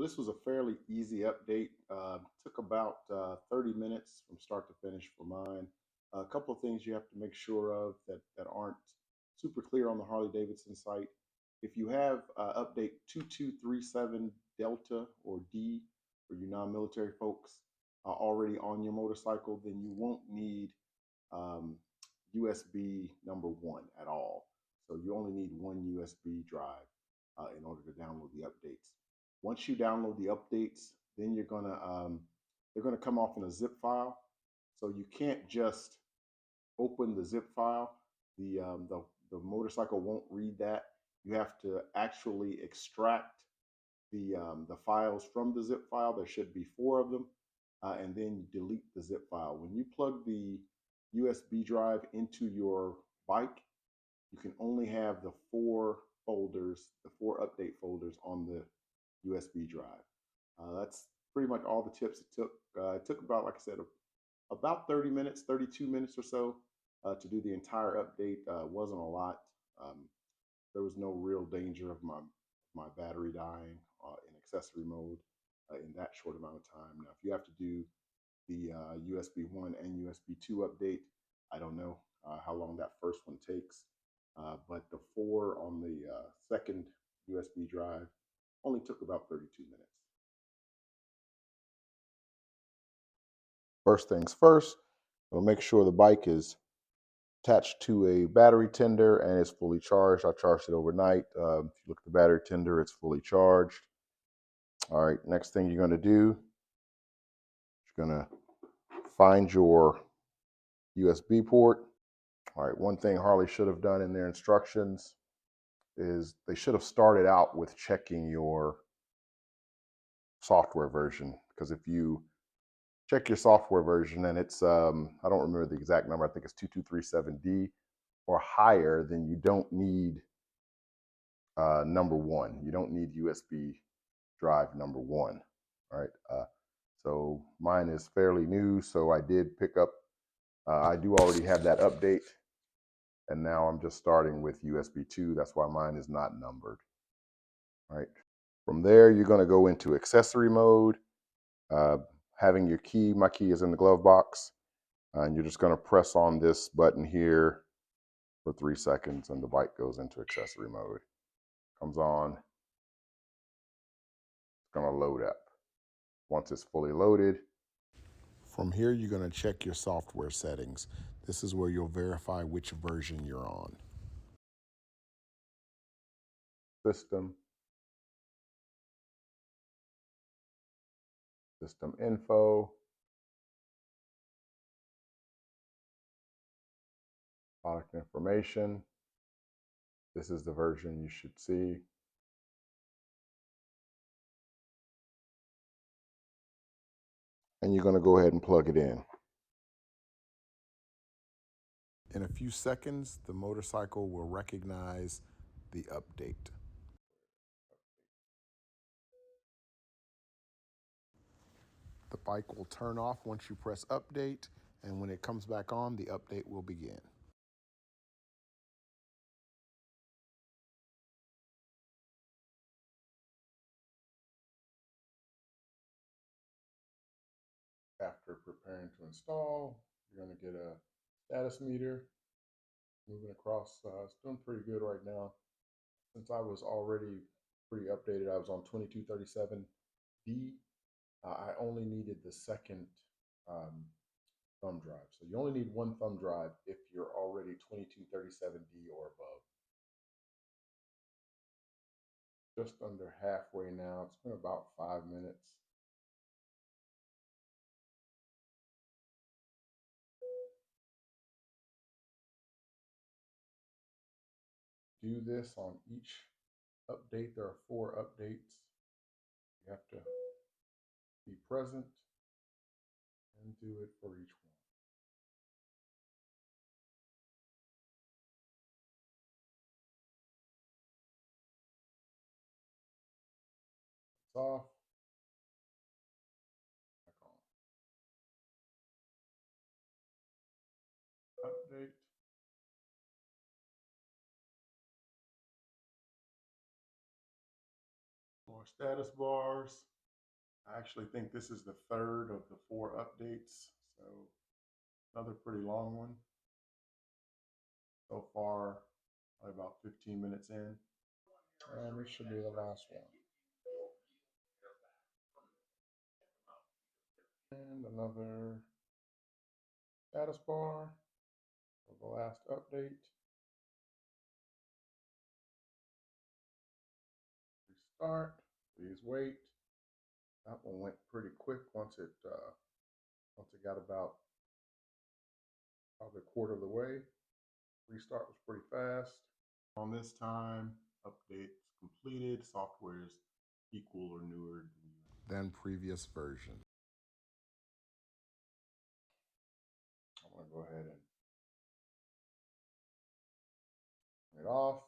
So this was a fairly easy update. Took about 30 minutes from start to finish for mine. A couple of things you have to make sure of that aren't super clear on the Harley Davidson site. If you have update 2237 Delta or D for you non-military folks already on your motorcycle, then you won't need um, USB #1 at all. So you only need one USB drive in order to download the updates. Once you download the updates, then they're gonna come off in a zip file. So you can't just open the zip file. The motorcycle won't read that. You have to actually extract the files from the zip file. There should be 4 of them, and then you delete the zip file. When you plug the USB drive into your bike, you can only have the 4 folders, the 4 update folders on the USB drive. That's pretty much all the tips it took. It took about, like I said, about 30 minutes, 32 minutes or so to do the entire update. Wasn't a lot. Um, there was no real danger of my battery dying in accessory mode in that short amount of time. Now, if you have to do the USB 1 and USB 2 update, I don't know how long that first one takes, but the 4 on the second USB drive only took about 32 minutes. First things first, we'll make sure the bike is attached to a battery tender and it's fully charged. I charged it overnight. If you look at the battery tender, it's fully charged. All right, next thing you're going to do, you're going to find your USB port. All right, one thing Harley should have done in their instructions is they should have started out with checking your software version, because if you check your software version and it's I don't remember the exact number, I think it's 2237D or higher, then you don't need #1. You don't need USB drive #1. All right. So mine is fairly new, so I did pick up. I do already have that update, and now I'm just starting with USB 2. That's why mine is not numbered. All right. From there, you're going to go into accessory mode. Having your key, my key is in the glove box, and you're just going to press on this button here for 3 seconds, and the bike goes into accessory mode. Comes on. It's going to load up. Once it's fully loaded, from here you're going to check your software settings. This is where you'll verify which version you're on. System info, product information. This is the version you should see. And you're going to go ahead and plug it in. In a few seconds, the motorcycle will recognize the update. The bike will turn off once you press update, and when it comes back on, the update will begin. After preparing to install, you're going to get a status meter. Moving across, it's doing pretty good right now. Since I was already pretty updated, I was on 2237D. I only needed the second thumb drive. So you only need one thumb drive if you're already 2237D or above. Just under halfway now. It's been about 5 minutes. Do this on each update. There are 4 updates. You have to be present and do it for each one. It's off. Back on. Update. More status bars. I actually think this is the third of the 4 updates, so another pretty long one. So far, probably about 15 minutes in. And this should be the last one. And another status bar of the last update. Restart. Please wait. That one went pretty quick once it got about probably a quarter of the way. Restart was pretty fast. On this time, update completed. Software is equal or newer than previous version. I'm going to go ahead and turn it off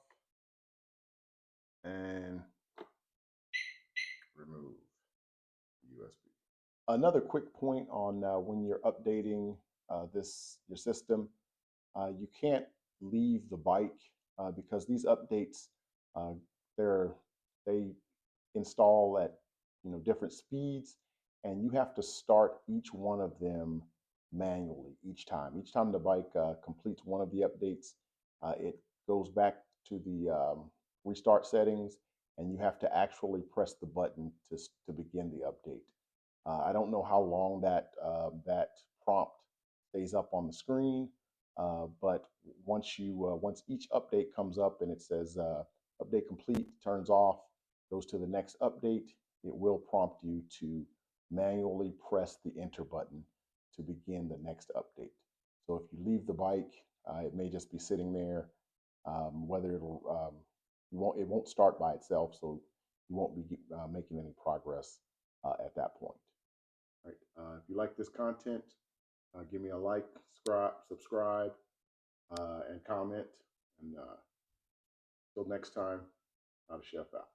and remove the USB. Another quick point on when you're updating your system, you can't leave the bike because these updates they install at different speeds, and you have to start each one of them manually each time. Each time the bike completes one of the updates, it goes back to the restart settings, and you have to actually press the button to begin the update. I don't know how long that prompt stays up on the screen, but once each update comes up and it says update complete, turns off, goes to the next update, it will prompt you to manually press the enter button to begin the next update. So if you leave the bike, it may just be sitting there. Whether it won't start by itself, so you won't be making any progress at that point. All right. If you like this content, give me a like, subscribe, and comment. And until next time, NotAChef out.